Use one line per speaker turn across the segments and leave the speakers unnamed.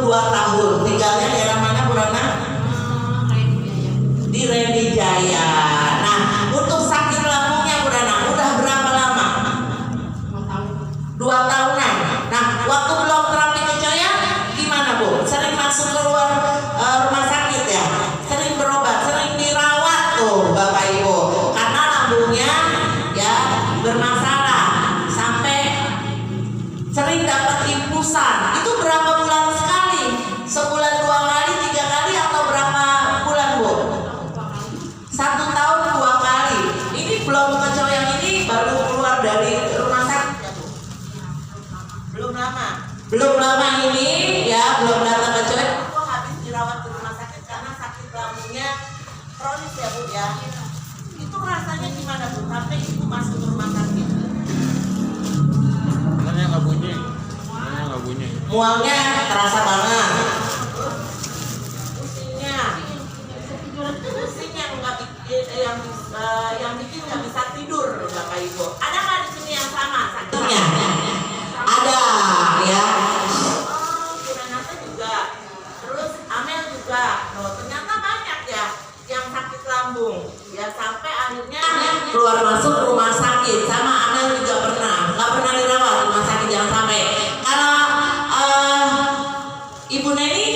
2 tahun. Tinggalnya daerah mana Bu Rana? Di Randy Jaya. Nah, untuk sakit lambungnya Bu Rana udah berapa lama? 2 tahunan. Nah, waktu belum terapi kecoya gimana Bu? Sering masuk keluar rumah sakit ya? Sering berobat, sering dirawat tuh Bapak Ibu. Karena lambungnya ya bermasalah sampai sering dapat infusan. Itu berapa bulan sekali? Sebulan 2 kali, 3 kali atau berapa bulan Bu? 1 tahun 2 kali. Ini belum kecoyang, ini baru keluar dari rumah sakit ya Bu? Belum lama. Belum lama ini ya, belum datang kecoyang. Aku habis dirawat di rumah sakit karena sakit lambungnya kronis ya Bu ya. Itu rasanya gimana Bu? Sampai ibu masuk ke rumah sakit.
Mualnya nggak bunyi.
Mualnya terasa banget. Pusingnya yang bikin nggak bisa tidur Bapak Ibu. Ada nggak di sini yang sama sakitnya? Ada ya. Renata juga. Terus Amel juga. Oh, ternyata banyak ya yang sakit lambung. Ya sampai akhirnya keluar masuk rumah sakit. Sama Amel juga pernah. Nggak pernah dirawat rumah sakit, jangan sampai. Kalau Ibu Neni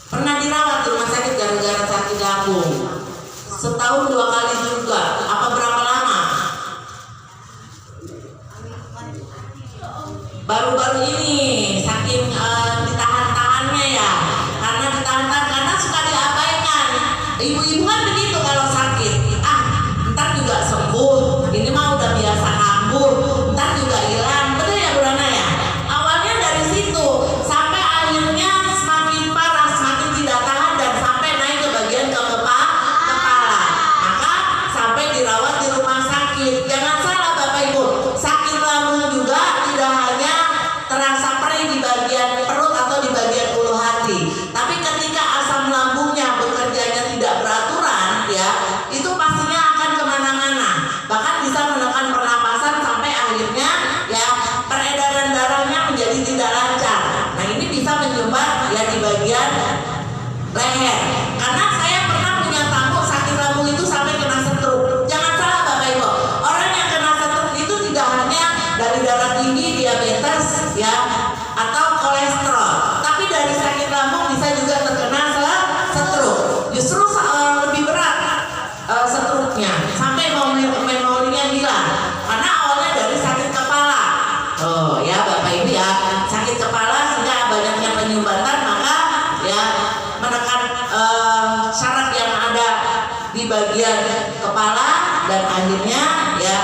pernah dirawat di rumah sakit gara-gara sakit lambung. Setahun 2 kali juga. Apa berapa lama? Baru-baru ini saking ditahan-tahannya ya. Karena ditahan-tahan karena suka diabaikan. Ibu-ibu kan begitu kalau sakit. Ntar juga sembuh. Ini mah udah biasa kambuh. Ntar juga hilang. Betul ya Bu Rana ya? Awalnya dari situ sampai akhirnya semakin parah, semakin tidak tahan dan sampai naik ke bagian kepala. Maka sampai dirawat di rumah sakit. Jangan salah Bapak Ibu, sakit lambung juga tidak hanya terasa perih di bagian perut atau di bagian ulu hati, tapi ketika asam lambungnya bekerjanya tidak beraturan ya, itu pastinya akan kemana-mana, bahkan bisa menekan pernapasan sampai akhirnya ya peredaran darahnya menjadi tidak lancar. Nah ini bisa menyumbat ya di bagian leher. Karena saya pernah punya tamu sakit lambung itu sampai kena stroke. Jangan salah Bapak Ibu, orang yang kena stroke itu tidak hanya dari darah tinggi, diabetes ya atau kolesterol, tapi dari sakit lambung bisa juga terkena stroke. Justru lebih berat stroke-nya sampai memorinya hilang karena awalnya dari sakit kepala. Oh ya Bapak Ibu ya, sakit kepala sehingga banyaknya penyumbatan, maka ya menekan syaraf yang ada di bagian kepala dan akhirnya ya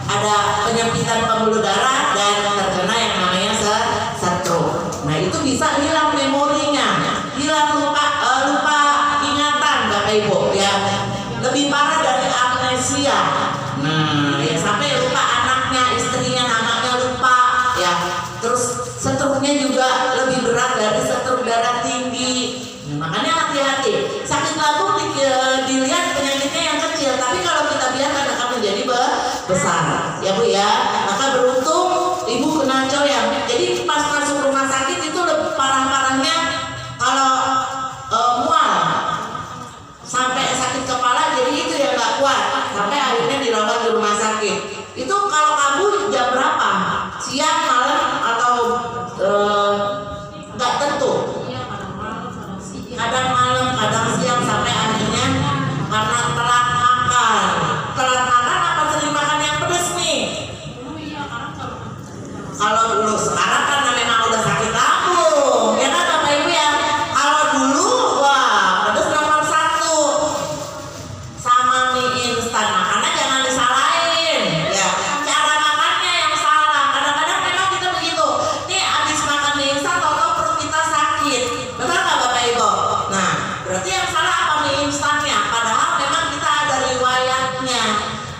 ada penyempitan pembuluh darah dan terkena yang namanya stroke. Nah itu bisa hilang memorinya, hilang lupa ingatan Bapak Ibu ya, lebih parah dari amnesia. Nah ya sampai lupa anaknya, istrinya, anaknya lupa ya. Terus stroke-nya juga lebih berat dari stroke darah tinggi. Makanya hati-hati, sakit lambung dilihat penyakitnya yang kecil, tapi kalau kita biarkan akan menjadi besar ya Bu ya. Maka beruntung Ibu kena coyang. Jadi pas masuk rumah sakit itu parah-parahnya kalau mual sampai sakit kepala, jadi itu yang nggak kuat sampai akhirnya dirawat di rumah sakit. Itu kalau kamu jam berapa? Siang, malam atau nggak tentu? Kadang malam, kadang siang, sampai akhirnya karena telat makan. Telat makan apa sering makan yang pedas nih? Kalau dulu, sekarang karena memang udah sakit lambung ya kan Bapak Ibu ya. Kalau dulu wah pedas nomor 1 sama mie instan. Makannya jangan disalahin ya, cara makannya yang salah. Kadang-kadang memang kita begitu nih, habis makan mie instan tau-tau perut kita sakit. Betul nggak Bapak Ibu? Nah berarti yang salah apa mie instannya? Padahal memang kita ada riwayatnya,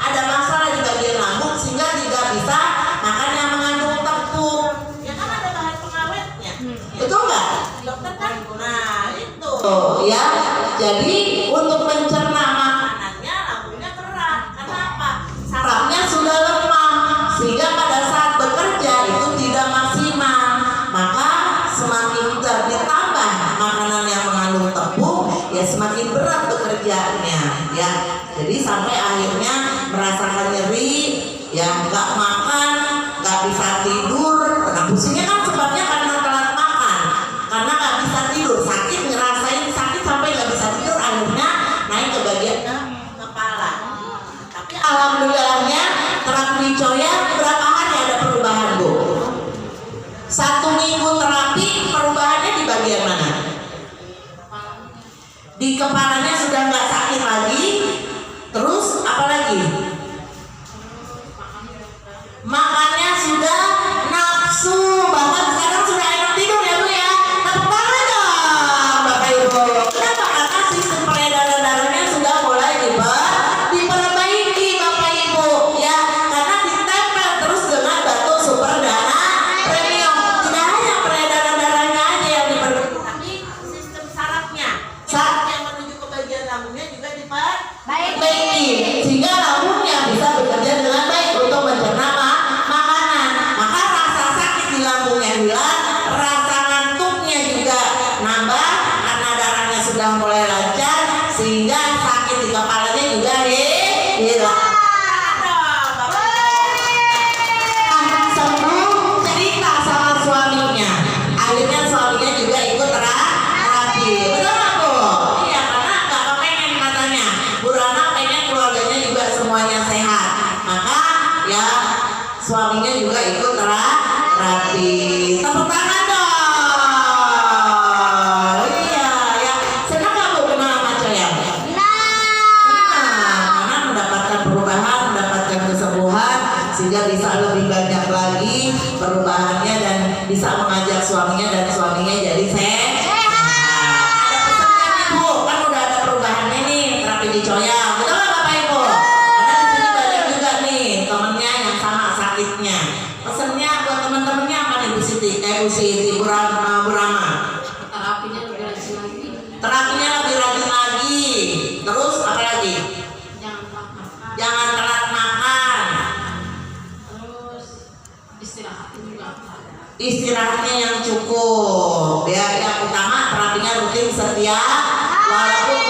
ada masalah di bagian lambung sehingga tidak bisa makan yang mengandung tepung. Ya kan ada bahan pengawetnya. Betul nggak? Dokter kan? Nah itu. Ya, jadi untuk mencerna makanannya lambungnya keras. Kenapa? Sarafnya sudah lemah sehingga pada saat bekerja itu tidak maksimal. Maka semakin semakin berat bekerjanya ya. Jadi sampai akhirnya merasakan nyeri, ya nggak makan, nggak bisa tidur. Nah pusingnya kan sebabnya karena telat makan, karena nggak bisa tidur, sakit, ngerasain sakit sampai nggak bisa tidur, akhirnya naik ke bagian kepala. Tapi alhamdulillahnya terapi Wicoya berapa hari ada perubahan Bu? 1 minggu terapi, perubahannya di bagian mana? Di kepalanya sudah nggak sakit lagi. Terus apa lagi? Makannya sudah nafsu, bahkan sekarang sudah enak tidur ya Bu ya. Tepuk tangan dong Bapak Ibu. Kenapa? Karena sistem peredaran darahnya sudah mulai diperbaiki Bapak Ibu ya. Karena ditempel terus dengan batu super dana premium. Tidak hanya peredaran darahnya aja yang diperbaiki, tapi sistem sarafnya, saraf yang menuju ke bagian lambungnya juga diperbaiki, sehingga lambungnya bisa bekerja dengan baik untuk mencerna makanan. Maka rasa sakit di lambungnya hilang, rasa ngantuknya juga nambah karena darahnya sudah mulai lancar, sehingga sakit di kepalanya juga hilang. Sembuh, cerita sama suaminya, akhirnya suaminya juga ikut terapi. Betul nggak Bu? Iya, karena nggak kepengen katanya. Bu Rana pengen keluarganya juga semuanya sehat, maka ya suaminya juga ikut terapi. Tepuk tangan dong. Iya ya, senang nggak Bu kenal sama Coya? Senang, karena mendapatkan perubahan, mendapatkan kesembuhan, sehingga bisa lebih banyak lagi perubahannya dan bisa mengajak suaminya dan suaminya jadi sehat. Ada pesannya nih Bu, kan udah ada perubahannya nih terapi di Coya. Betul nggak Bapak Ibu? Karena di sini banyak juga nih temennya yang sama sakitnya. Pesannya buat teman-temannya apa nih Bu Siti? Bu Siti, Bu Rama.
Terapinya lebih rajin lagi.
Terapinya lebih rajin lagi. Terus apa lagi?
Jangan telat makan.
Jangan telat makan.
Terus istirahatin juga.
Istirahatnya yang cukup ya, yang utama terapinya rutin setiap, walaupun